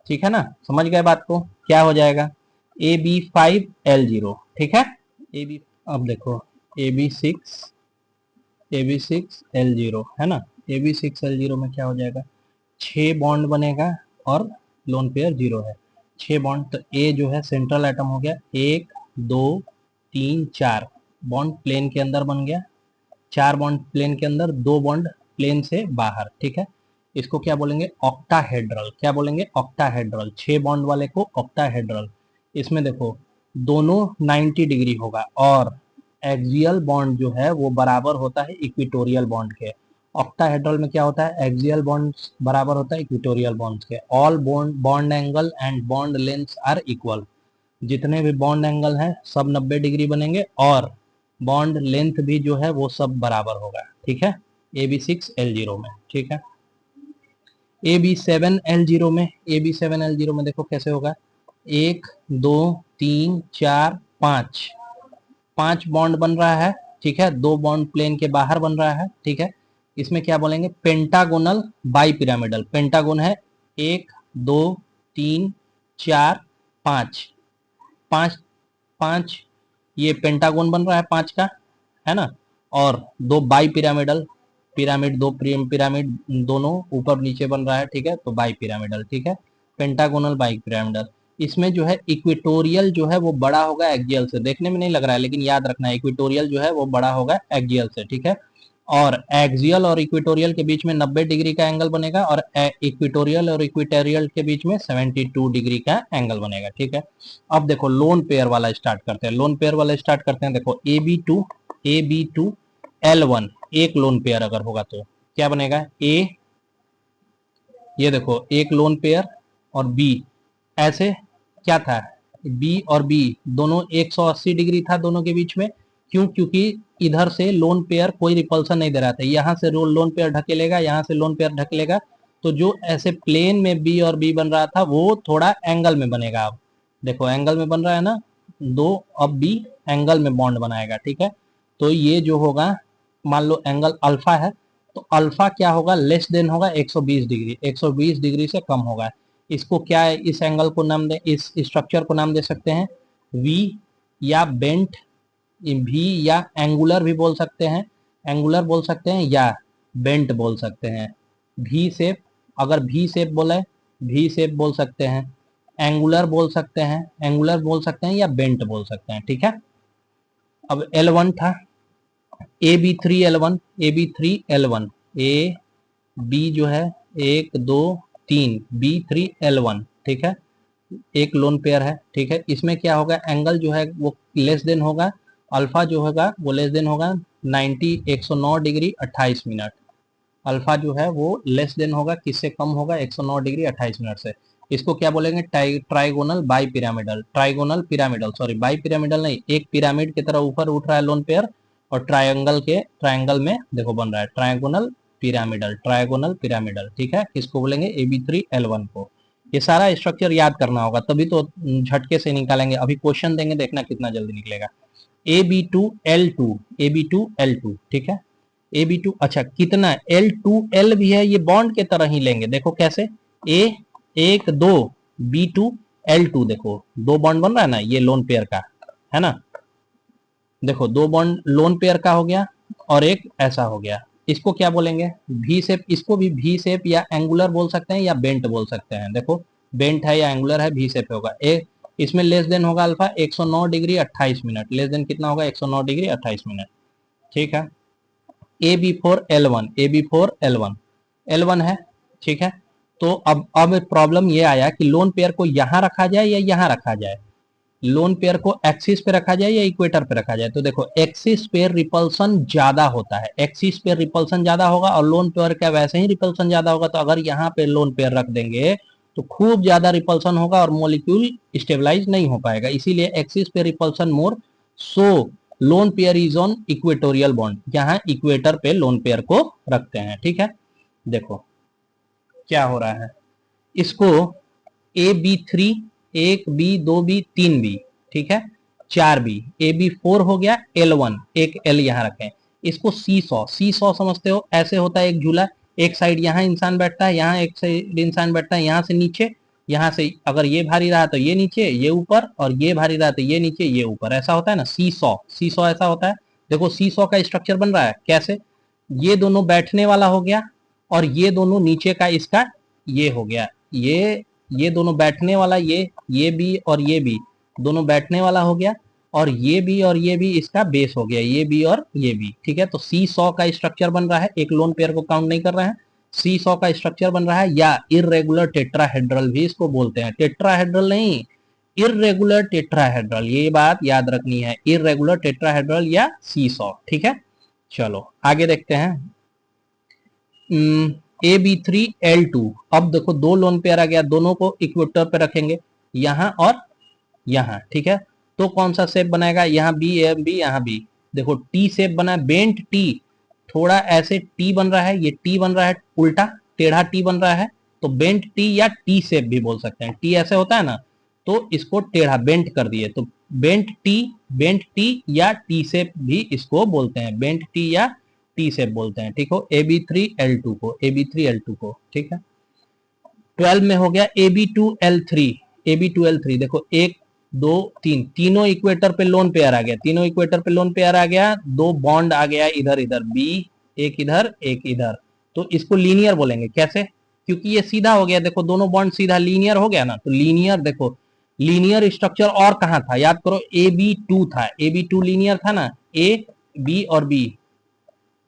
ठीक है ना, समझ गए बात को। क्या हो जाएगा, AB5L0, ठीक है। AB, अब देखो AB6L0 है ना। AB6L0 में क्या हो जाएगा, 6 बॉन्ड बनेगा और लोन पेयर 0 है। 6 बॉन्ड, तो ए जो है सेंट्रल एटम हो गया, 1 2 3 4 बॉन्ड प्लेन के अंदर बन गया, 4 बॉन्ड प्लेन के अंदर, 2 बॉन्ड प्लेन से बाहर, ठीक है। इसको क्या बोलेंगे, ऑक्टाहेड्रल। क्या बोलेंगे, ऑक्टाहेड्रल। 6 बॉन्ड वाले को ऑक्टाहेड्रल। इसमें देखो दोनों 90 डिग्री होगा, और एक्सियल बॉन्ड जो है वो बराबर होता है इक्वेटोरियल बॉन्ड के। ऑक्टाहेड्रल में क्या होता है, एक्सियल बॉन्ड बराबर होता है इक्वेटोरियल बॉन्ड के। All bond angle and bond length are equal. जितने भी बॉन्ड एंगल हैं सब 90 डिग्री बनेंगे, और बॉन्ड लेंथ भी जो है वो सब बराबर होगा, ठीक है। AB6L0 में, ठीक है। AB7L0 में देखो कैसे होगा, 1 2 3 4 5 5 बॉन्ड बन रहा है, ठीक है। 2 बॉन्ड प्लेन के बाहर बन रहा है, ठीक है। इसमें क्या बोलेंगे, पेंटागोनल बाई पिरामिडल। पेंटागोन है 1 2 3 4 5, 5 5, ये पेंटागोन बन रहा है 5 का, है ना। और 2 बाई पिरामिडल, पिरामिड 2 पिरामिड दोनों ऊपर नीचे बन रहा है, ठीक है। तो बाई पिरामिडल, ठीक है, पेंटागोनल बाई पिरामिडल। इसमें जो है इक्वेटोरियल जो है वो बड़ा होगा एक्सियल से। देखने में नहीं लग रहा है, लेकिन याद रखना है इक्वेटोरियल जो है वो बड़ा होगा एक्सियल से, ठीक है। और एक्सियल और इक्वेटोरियल के बीच में 90 डिग्री का एंगल बनेगा, और इक्वेटोरियल और इक्वेटोरियल के बीच में 72 डिग्री का एंगल बनेगा, ठीक है। अब देखो लोन पेयर वाला स्टार्ट करते हैं। लोन पेयर वाला स्टार्ट करते हैं। देखो AB2L1 एक लोन पेयर अगर होगा तो क्या बनेगा, ए, ये देखो एक लोन पेयर, और बी, ऐसे क्या था, बी और बी दोनों 180 डिग्री था दोनों के बीच में। क्यों, क्योंकि इधर से लोन पेयर कोई रिपल्सन नहीं दे रहा था, यहाँ से लोन पेयर ढकेलेगा, यहाँ से लोन पेयर ढकेलेगा, तो जो ऐसे प्लेन में बी और बी बन रहा था वो थोड़ा एंगल में बनेगा। अब देखो एंगल में बन रहा है ना दो, अब बी एंगल में बॉन्ड बनाएगा, ठीक है। तो ये जो होगा, मान लो एंगल अल्फा है, तो अल्फा क्या होगा, लेस देन होगा 120 डिग्री, 120 डिग्री से कम होगा। इसको क्या है, इस एंगल को नाम दे, इस स्ट्रक्चर को नाम दे सकते हैं वी, या बेंट, भी, या एंगुलर भी बोल सकते हैं, एंगुलर बोल सकते हैं, या बेंट बोल सकते हैं। भी शेप, अगर भी शेप बोले भी शेप बोल सकते हैं, एंगुलर बोल सकते हैं, एंगुलर बोल सकते हैं, या बेंट बोल सकते हैं। ठीक है, अब L1 था, A B three L one, A B three L one, A B जो है 1 2 3, B3L1। ठीक है, एक लोन पेयर है। ठीक है, इसमें क्या होगा, एंगल जो है वो लेस देन होगा, अल्फा जो होगा वो लेस देन होगा 109 डिग्री 28 मिनट। अल्फा जो है वो लेस देन होगा, किससे कम होगा, 109 डिग्री 28 मिनट से। इसको क्या बोलेंगे, trigonal bi pyramidal, trigonal pyramidal, sorry bi pyramidal नहीं, एक पिरामिड की तरह ऊपर उठ रहा है लोन पेयर, और ट्रायंगल में देखो बन रहा है ट्रायंगोनल पिरामिडल, ट्रायंगोनल पिरामिडल। ठीक है, किसको बोलेंगे, AB3L1 को। ये सारा स्ट्रक्चर याद करना होगा, तभी तो झटके से निकालेंगे। अभी क्वेश्चन देंगे, देखना कितना जल्दी निकलेगा। AB2L2, AB2L2। ठीक है, AB2, अच्छा कितना L2L भी है, ये बॉन्ड के तरह ही लेंगे। देखो कैसे, A1 2, B2L2, देखो दो बॉन्ड बन रहा है ना, ये लोन पेयर का है ना। देखो दो बॉन्ड लोन पेयर का हो गया, और एक ऐसा हो गया। इसको क्या बोलेंगे, भी शेप, इसको भी भी शेप या एंगुलर बोल सकते हैं, या बेंट बोल सकते हैं। देखो बेंट है या एंगुलर है, भी शेप होगा। इसमें लेस देन होगा alpha 109 degree 28 minute, less than कितना होगा, 109 डिग्री 28 मिनट। ठीक है, AB4L1, AB4L1, L1 है। ठीक है, तो अब प्रॉब्लम ये आया कि लोन पेयर को यहां रखा जाए या यहां रखा जाए, लोन पेयर को एक्सिस पे रखा जाए या इक्वेटर पे रखा जाए। तो देखो एक्सिस पे रिपल्सन ज्यादा होता है, एक्सिस पे रिपल्सन ज्यादा होगा, और लोन पेयर का वैसे ही रिपल्सन ज्यादा होगा। तो अगर यहाँ पे लोन पेयर रख देंगे तो खूब ज्यादा रिपल्सन होगा और मोलिक्यूल स्टेबलाइज नहीं हो पाएगा, इसीलिए एक्सिस पे repulsion more, so lone pair is on equatorial bond, यहाँ इक्वेटर पे लोन पेयर को रखते हैं। ठीक है, देखो क्या हो रहा है, इसको AB3, 1 B 2 B 3 B, ठीक है, 4 B, AB4 हो गया, L1, एक L यहाँ रखें। इसको सी सॉ समझते हो, ऐसे होता है एक झूला, एक साइड यहाँ इंसान बैठता है, यहाँ एक साइड इंसान बैठता है, यहाँ से नीचे, यहाँ से अगर ये भारी रहा तो ये नीचे ये ऊपर, और ये भारी रहा तो ये नीचे ये ऊपर, ऐसा होता है ना, सी सॉ ऐसा होता है। देखो सी सॉ का स्ट्रक्चर बन रहा है कैसे, ये दोनों बैठने वाला हो गया, और ये दोनों नीचे का इसका ये हो गया, ये दोनों बैठने वाला, ये भी और ये भी दोनों बैठने वाला हो गया, और ये भी और ये भी इसका बेस हो गया, ये भी और ये भी। ठीक है, तो सी सॉ का स्ट्रक्चर बन रहा है, एक लोन पेयर को काउंट नहीं कर रहे हैं, सी सॉ का स्ट्रक्चर बन रहा है, या इररेगुलर टेट्राहेड्रल भी इसको बोलते हैं, टेट्राहेड्रल नहीं, इररेगुलर टेट्राहेड्रल, ये बात याद रखनी है, इररेगुलर टेट्राहेड्रल या सी सॉ। ठीक है, चलो आगे देखते हैं। AB3L2, अब देखो दो लोन पेयर आ गया, दोनों को इक्वेटर पे रखेंगे, यहाँ और यहाँ। ठीक है, तो कौन सा शेप बनाएगा, यहाँ बी, बी, यहाँ बी। देखो टी शेप बना है, बेंट टी, थोड़ा ऐसे टी बन रहा है, ये टी बन रहा है उल्टा, टेढ़ा टी बन रहा है, तो बेंट टी या टी शेप भी बोल सकते हैं। टी ऐसे होता है ना, तो इसको टेढ़ा बेंट कर दिए, तो बेंट टी या टी शेप भी इसको बोलते हैं, बेंट टी या टी शेप बोलते हैं। ठीक हो, AB3L2 को, AB3L2 को। ठीक है, 12 में हो गया AB2L3, AB2L3, देखो 1 2 3, तीनों इक्वेटर पे लोन पेयर आ गया, तीनों इक्वेटर पे लोन पेयर आ गया, दो बॉन्ड आ गया इधर इधर, बी एक इधर एक इधर, तो इसको लीनियर बोलेंगे। कैसे, क्योंकि ये सीधा हो गया, देखो दोनों बॉन्ड सीधा लीनियर हो गया ना, तो लीनियर, देखो लीनियर स्ट्रक्चर और कहाँ था, याद करो AB2 था, AB2 लीनियर था ना, ए बी और बी,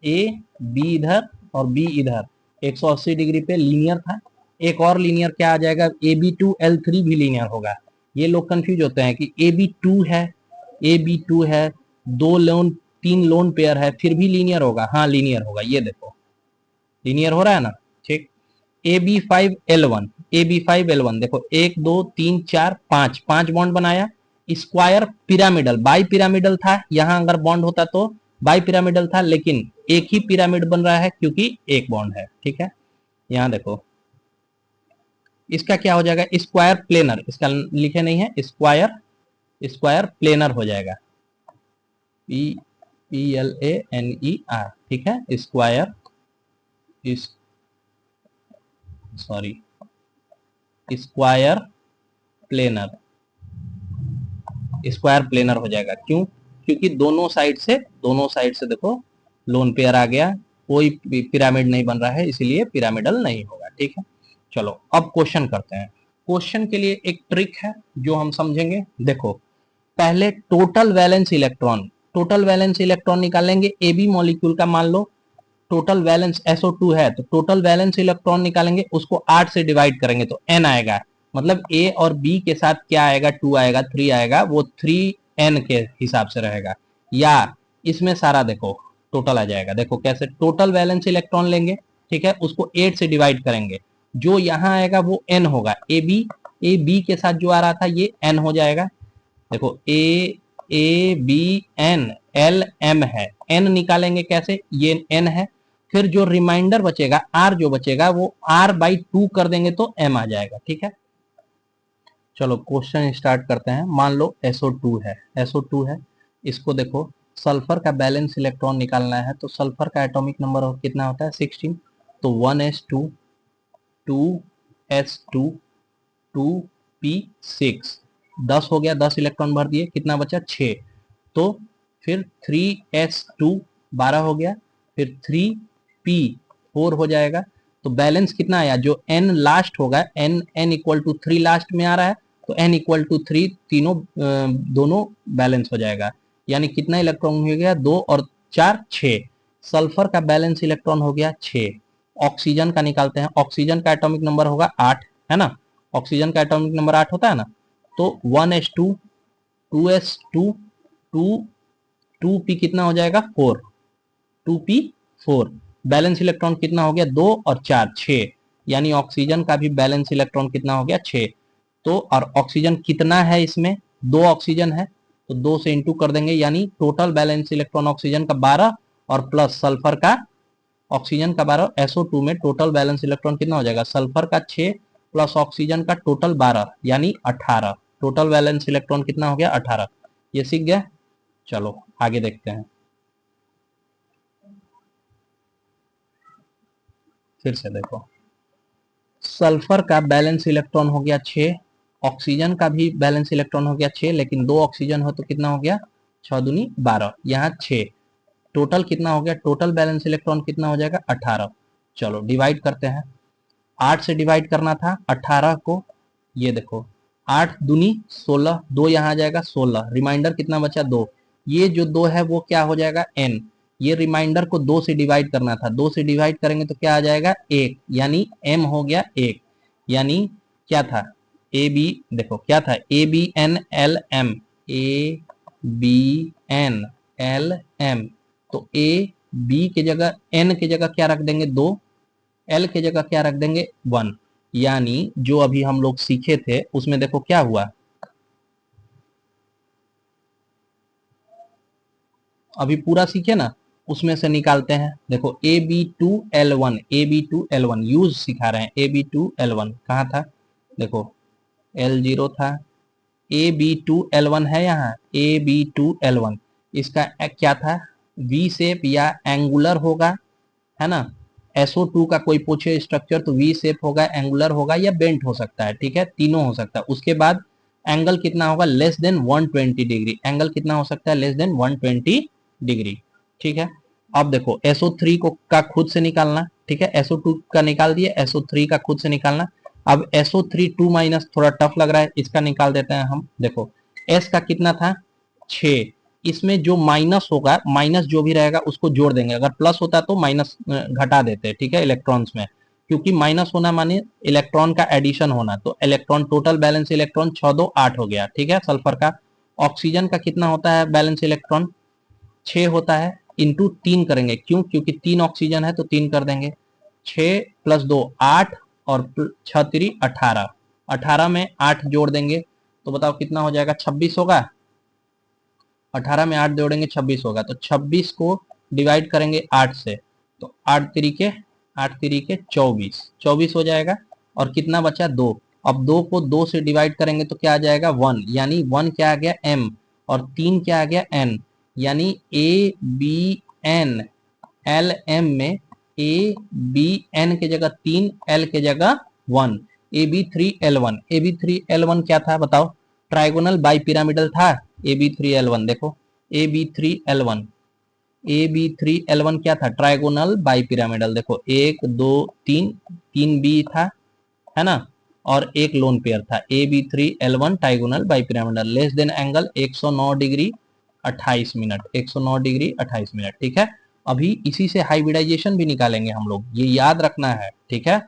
ए बी इधर और बी इधर, 180 डिग्री पे लीनियर था। एक और लीनियर क्या आ जाएगा, AB2L3 भी लीनियर होगा। ये लोग कंफ्यूज होते हैं कि AB2 है, दो लोन, तीन लोन पेयर है, फिर भी लीनियर होगा। हाँ लीनियर होगा, ये देखो लीनियर हो रहा है ना। ठीक, AB5L1, देखो 1 2 3 4 5, 5 बॉन्ड बनाया, स्क्वायर पिरामिडल, बाई पिरामिडल था, यहां अगर बॉन्ड होता तो बाई पिरामिडल था, लेकिन एक ही पिरामिड बन रहा है क्योंकि एक बॉन्ड है। ठीक है, यहां देखो इसका क्या हो जाएगा, स्क्वायर प्लेनर, इसका लिखे नहीं है, स्क्वायर प्लेनर हो जाएगा, PLANER। ठीक है, स्क्वायर इस sorry square planar, square planar हो जाएगा। क्यों? क्योंकि दोनों साइड से देखो लोन पेयर आ गया, कोई पिरामिड नहीं बन रहा है, इसीलिए पिरामिडल नहीं होगा। ठीक है, चलो अब क्वेश्चन करते हैं। क्वेश्चन के लिए एक ट्रिक है जो हम समझेंगे। देखो, पहले टोटल वैलेंस इलेक्ट्रॉन निकालेंगे। ए बी मॉलिक्यूल का मान लो टोटल वैलेंस SO2 है, तो टोटल वैलेंस इलेक्ट्रॉन निकालेंगे, उसको 8 से डिवाइड करेंगे तो n आएगा। मतलब A और B के साथ क्या आएगा, 2 आएगा, 3 आएगा, वो 3n के हिसाब से रहेगा। या इसमें सारा देखो टोटल आ जाएगा। देखो कैसे, टोटल वैलेंस इलेक्ट्रॉन लेंगे, ठीक है, उसको 8 से डिवाइड करेंगे, जो यहाँ आएगा वो n होगा। ए बी के साथ जो आ रहा था ये n हो जाएगा। देखो A B N L M है, n निकालेंगे कैसे, ये n है। फिर जो रिमाइंडर बचेगा r, जो बचेगा वो r/2 कर देंगे तो m आ जाएगा। ठीक है, चलो क्वेश्चन स्टार्ट करते हैं। मान लो SO2 है, इसको देखो सल्फर का बैलेंस इलेक्ट्रॉन निकालना है, तो सल्फर का एटॉमिक नंबर कितना होता है, 16। तो 1s2 2s2 2p6, 10 हो गया, 10 इलेक्ट्रॉन भर दिए, कितना बचा 6। तो फिर 3s2 12 हो गया, फिर 3p4 हो जाएगा। तो बैलेंस कितना आया, जो n लास्ट होगा, n इक्वल टू 3 लास्ट में आ रहा है, तो n इक्वल टू 3, तीनों दोनों बैलेंस हो जाएगा। यानी कितना इलेक्ट्रॉन हो गया, 2 और 4 6। सल्फर का बैलेंस इलेक्ट्रॉन हो गया 6। ऑक्सीजन का निकालते हैं। ऑक्सीजन का एटॉमिक नंबर होगा 8, है ना, ऑक्सीजन का एटॉमिक नंबर 8 होता है ना। तो 1s2 2s2 2 2p कितना हो जाएगा 4, 2p4। बैलेंस इलेक्ट्रॉन कितना हो गया, 2 और 4 6। यानी ऑक्सीजन का भी बैलेंस इलेक्ट्रॉन कितना हो गया 6। तो और ऑक्सीजन कितना है, इसमें 2 ऑक्सीजन है, तो 2 से इंटू कर देंगे, यानी टोटल बैलेंस इलेक्ट्रॉन ऑक्सीजन का 12 और प्लस सल्फर का, ऑक्सीजन का 12। SO2 में टोटल बैलेंस इलेक्ट्रॉन कितना हो जाएगा, सल्फर का 6 प्लस ऑक्सीजन का टोटल 12 यानी 18। टोटल बैलेंस इलेक्ट्रॉन कितना हो गया, 18। ये सीख गया। चलो आगे देखते हैं। फिर से देखो, सल्फर का बैलेंस इलेक्ट्रॉन हो गया 6, ऑक्सीजन का भी बैलेंस इलेक्ट्रॉन हो गया 6, लेकिन 2 ऑक्सीजन हो तो कितना हो गया, 6 दूनी 12, यहाँ 6। टोटल कितना हो गया, टोटल बैलेंस इलेक्ट्रॉन कितना हो जाएगा 18। चलो डिवाइड करते हैं। 8 से डिवाइड करना था 18 को, ये देखो 8 दूनी 16, 2 यहाँ आ जाएगा 16, रिमाइंडर कितना बचा 2। ये जो 2 है वो क्या हो जाएगा n। ये रिमाइंडर को 2 से डिवाइड करना था, 2 से डिवाइड करेंगे तो क्या आ जाएगा 1, यानी m हो गया 1। यानी क्या था, ए बी, देखो क्या था, ABNLM, ABNLM। तो B की जगह n की जगह क्या रख देंगे 2, L की जगह क्या रख देंगे 1। यानी जो अभी हम लोग सीखे थे उसमें देखो क्या हुआ, अभी पूरा सीखे ना, उसमें से निकालते हैं। देखो AB2L1 यूज सिखा रहे हैं। AB2L1 कहाँ था, देखो L0 था, AB2L1 है यहाँ, AB2L1 इसका क्या था, V शेप या एंगुलर होगा, है ना। SO2 का कोई पूछे स्ट्रक्चर तो V शेप होगा, एंगुलर होगा या बेंट हो सकता है, ठीक है, तीनों हो सकता है। उसके बाद एंगल कितना होगा, लेस देन 120 डिग्री, एंगल कितना हो सकता है, लेस देन 120 डिग्री। ठीक है, अब देखो SO3 को का खुद से निकालना, ठीक है, SO2 का निकाल दिए, SO3 का खुद से निकालना। अब SO3 2 माइनस थोड़ा टफ लग रहा है, इसका निकाल देते हैं हम। देखो S का कितना था 6, इसमें जो माइनस होगा, माइनस जो भी रहेगा उसको जोड़ देंगे, अगर प्लस होता तो माइनस घटा देते, ठीक है, इलेक्ट्रॉन्स में, क्योंकि माइनस होना माने इलेक्ट्रॉन का एडिशन होना। तो इलेक्ट्रॉन, टोटल बैलेंस इलेक्ट्रॉन 6 2 8 हो गया, ठीक है, सल्फर का। ऑक्सीजन का कितना होता है बैलेंस इलेक्ट्रॉन, 6 होता है, इंटू 3 करेंगे, क्यों, क्योंकि 3 ऑक्सीजन है तो 3 कर देंगे, 6 प्लस 2 8 और 6 3 18, 18 में 8 जोड़ देंगे तो बताओ कितना हो जाएगा, 26 होगा। 18 में 8 जोड़ेंगे 26 होगा, तो 26 को डिवाइड करेंगे 8 से, तो 8 तिरी के 24, 24 हो जाएगा। और कितना बचा 2, अब 2 को 2 से डिवाइड करेंगे तो क्या आ जाएगा 1, यानी 1 क्या आ गया m, और 3 क्या आ गया n, यानी ABNLM में ABN के जगह 3, L के जगह 1, AB3L1। AB3L1 क्या था बताओ? ट्राइगोनल बाई पिरामिडल था AB3L1। देखो AB3L1, AB3L1 क्या था? Trigonal bi pyramidal. देखो 1 2 3, 3 बी था, है ना, और एक लोन पेयर था। AB3L1 trigonal bi pyramidal, less than angle 109 degree 28 minute, 109 degree 28 minute. ठीक है, अभी इसी से हाइब्रिडाइजेशन भी निकालेंगे हम लोग, ये याद रखना है। ठीक है,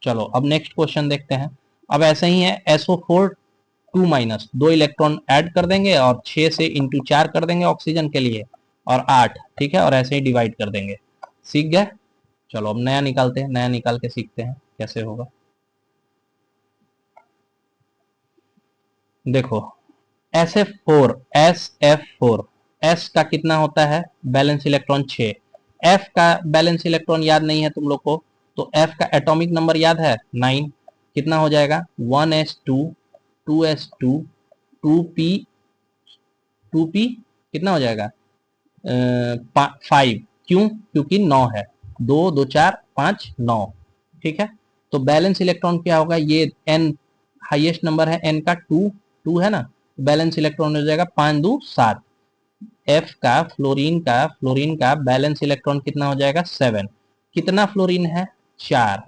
चलो अब नेक्स्ट क्वेश्चन देखते हैं। अब ऐसे ही है, SO4 2 माइनस, 2 इलेक्ट्रॉन ऐड कर देंगे और 6 से इंटू 4 कर देंगे ऑक्सीजन के लिए, और 8। ठीक है, और ऐसे ही डिवाइड कर देंगे। सीख गए? चलो अब नया निकालते हैं, नया निकाल के सीखते हैं कैसे होगा। देखो SF4 S का कितना होता है बैलेंस इलेक्ट्रॉन? 6। F का बैलेंस इलेक्ट्रॉन याद नहीं है तुम लोग को, तो F का एटॉमिक नंबर याद है 9। कितना हो जाएगा? 1s2 2s2 2p 2p कितना हो जाएगा? 5। क्यों? क्योंकि 9 है, 2 2 4 5 9। ठीक है, तो बैलेंस इलेक्ट्रॉन क्या होगा? ये n हाईएस्ट नंबर है, n का 2 है ना, बैलेंस इलेक्ट्रॉन हो जाएगा 5 2 7। F का फ्लोरीन का बैलेंस इलेक्ट्रॉन कितना हो जाएगा? 7। कितना फ्लोरीन है? 4।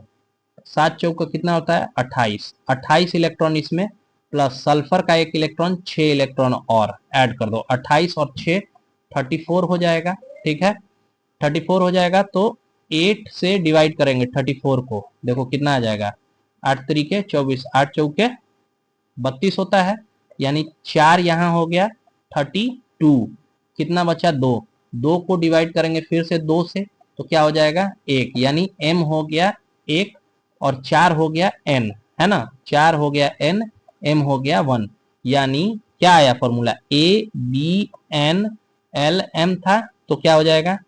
7 चौक का कितना होता है? 28। 28 इलेक्ट्रॉन इसमें, प्लस सल्फर का 1 इलेक्ट्रॉन, 6 इलेक्ट्रॉन और ऐड कर दो। 28 और 6 34 हो जाएगा। ठीक है, 34 हो जाएगा, तो 8 से डिवाइड करेंगे 34 को, देखो कितना आ जाएगा? 8 तरीके 24, 8 चौके 32 होता है, यानी 4 यहाँ हो गया 32। कितना बचा? 2। 2 को डिवाइड करेंगे फिर से 2 से, तो क्या हो जाएगा? 1, यानी M हो गया 1, और 4 हो गया N, है ना, 4 हो गया N, M हो गया 1। यानी क्या आया फॉर्मूला? ABNLM था, तो क्या हो जाएगा?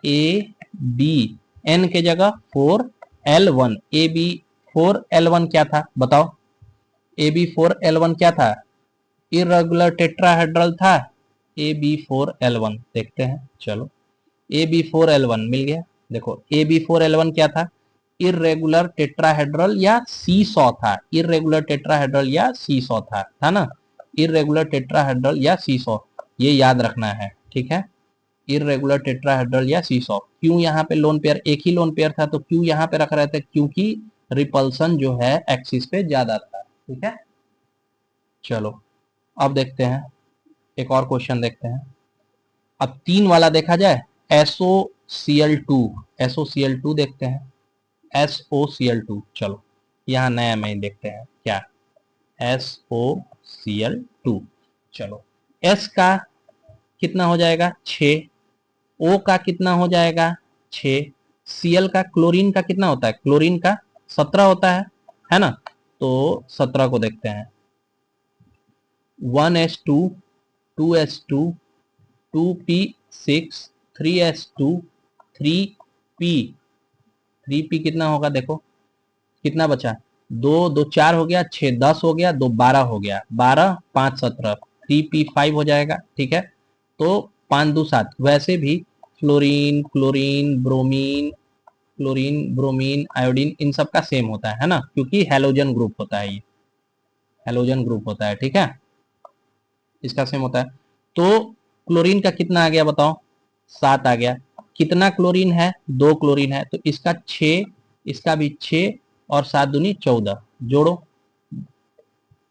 ABN के जगह 4L1। AB4L1 क्या था बताओ? AB4L1 क्या था? इरेगुलर टेट्राहेड्रल था। AB4L1 देखते हैं, चलो AB4L1 मिल गया। देखो AB4L1 क्या था? इरेगुलर टेट्राहेड्रल या सीसॉ था, इरेगुलर टेट्राहेड्रल या सीसॉ था ना, इरेगुलर टेट्राहेड्रल या सीसॉ, ये याद रखना है। ठीक है, इरेगुलर टेट्राहेड्रल या सीसॉ। क्यों यहाँ पे लोन पेयर, एक ही लोन पेयर था, तो क्यों यहाँ पे रख रहे थे? क्योंकि रिपल्सन जो है एक्सिस पे ज्यादा था। ठीक है, चलो अब देखते हैं, एक और क्वेश्चन देखते हैं। अब 3 वाला देखा जाए, SOCl2, SOCl2 देखते हैं, SOCl2। चलो यहाँ नया में देखते हैं क्या, SOCl2। चलो S का कितना हो जाएगा? 6। O का कितना हो जाएगा? 6। Cl का, क्लोरीन का कितना होता है? क्लोरीन का 17 होता है ना, तो 17 को देखते हैं। 1s2 2s2 2p6 3s2 3p 3p कितना होगा? देखो कितना बचा? 2 2 4 हो गया, 6 10 हो गया, 2 12 हो गया, 12 5 17, 3p5 हो जाएगा। ठीक है, तो 5 2 7। वैसे भी fluorine chlorine bromine, chlorine bromine iodine, इन सब का सेम होता है ना, क्योंकि हेलोजन ग्रुप होता है, ये हेलोजन ग्रुप होता है। ठीक है, इसका सेम होता है। तो क्लोरीन का कितना आ गया बताओ? 7 आ गया। कितना क्लोरीन है? 2 क्लोरीन है, तो इसका 6, इसका भी 6, और 7 दूनी 14, जोड़ो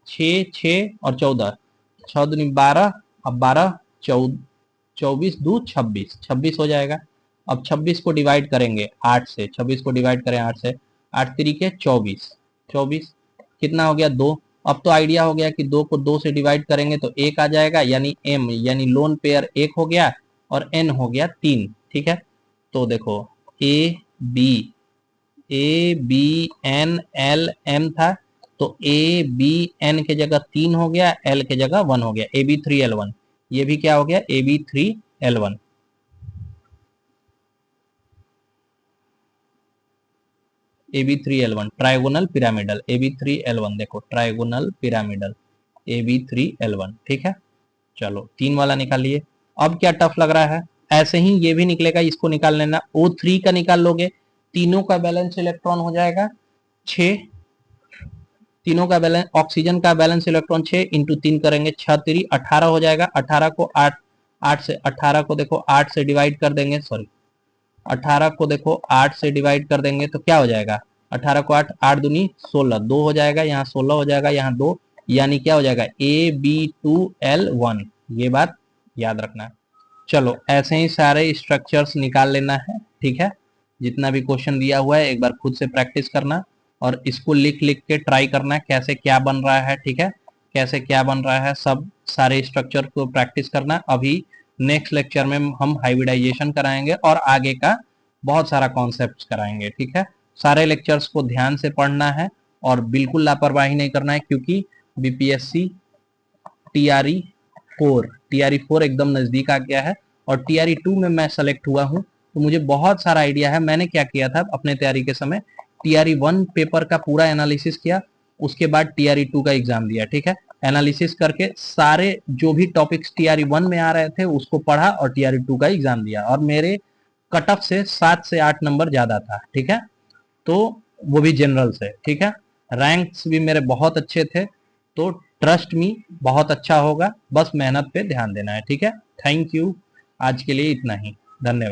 6 6 और 14, 6 दूनी 12, अब 12 24 दो 26, 26 हो जाएगा। अब 26 को डिवाइड करेंगे 8 से, 26 को डिवाइड करें 8 से, 8 तरीके 24, 24 कितना हो गया? 2। अब तो आइडिया हो गया कि 2 को 2 से डिवाइड करेंगे तो 1 आ जाएगा, यानी M यानी लोन पेयर 1 हो गया, और N हो गया 3। ठीक है, तो देखो ABNLM था, तो ABN के जगह 3 हो गया, L के जगह 1 हो गया, AB3L1। ये भी क्या हो गया? AB3L1। AB3L1 trigonal pyramidal, AB3L1 देखो ट्राइगोनल पिरामिडल AB3L1। ठीक है, चलो 3 वाला निकाल लिए। अब क्या टफ लग रहा है? ऐसे ही ये भी निकलेगा, इसको निकाल लेना। O3 का निकाल लोगे, तीनों का बैलेंस इलेक्ट्रॉन हो जाएगा 6, तीनों का बैलेंस, ऑक्सीजन का बैलेंस इलेक्ट्रॉन 6 इंटू 3 करेंगे 6 3 18 हो जाएगा। 18 को 8 से, 18 को देखो 8 से डिवाइड कर देंगे, सॉरी 18 को देखो 8 से डिवाइड कर देंगे तो क्या हो जाएगा, 18 को 8, 8 दूनी 16, 2 हो जाएगा, यहाँ 16 हो जाएगा, यहाँ 2, यानी क्या हो जाएगा AB2L1। ये बात याद रखना है। चलो ऐसे ही सारे स्ट्रक्चर्स निकाल लेना है, ठीक है। जितना भी क्वेश्चन दिया हुआ है एक बार खुद से प्रैक्टिस करना और इसको लिख लिख के ट्राई करना है कैसे क्या बन रहा है, ठीक है, कैसे क्या बन रहा है, सब सारे स्ट्रक्चर को प्रैक्टिस करना। अभी नेक्स्ट लेक्चर में हम हाइब्रिडाइजेशन कराएंगे और आगे का बहुत सारा कॉन्सेप्ट कराएंगे, ठीक है। सारे लेक्चर्स को ध्यान से पढ़ना है और बिल्कुल लापरवाही नहीं करना है, क्योंकि बीपीएससी टीआरई 4 एकदम नजदीक आ गया है और टीआरई 2 में मैं सेलेक्ट हुआ हूँ, तो मुझे बहुत सारा आइडिया है। मैंने क्या किया था अपने तैयारी के समय, टीआरई 1 पेपर का पूरा एनालिसिस किया, उसके बाद टीआरई 2 का एग्जाम दिया, ठीक है। एनालिसिस करके सारे जो भी टॉपिक्स टीआरई 1 में आ रहे थे उसको पढ़ा और टीआरई 2 का एग्जाम दिया और मेरे कट ऑफ से 7 से 8 नंबर ज्यादा था, ठीक है। तो वो भी जनरल से, ठीक है। रैंक्स भी मेरे बहुत अच्छे थे, तो ट्रस्ट मी बहुत अच्छा होगा, बस मेहनत पे ध्यान देना है, ठीक है। थैंक यू, आज के लिए इतना ही, धन्यवाद।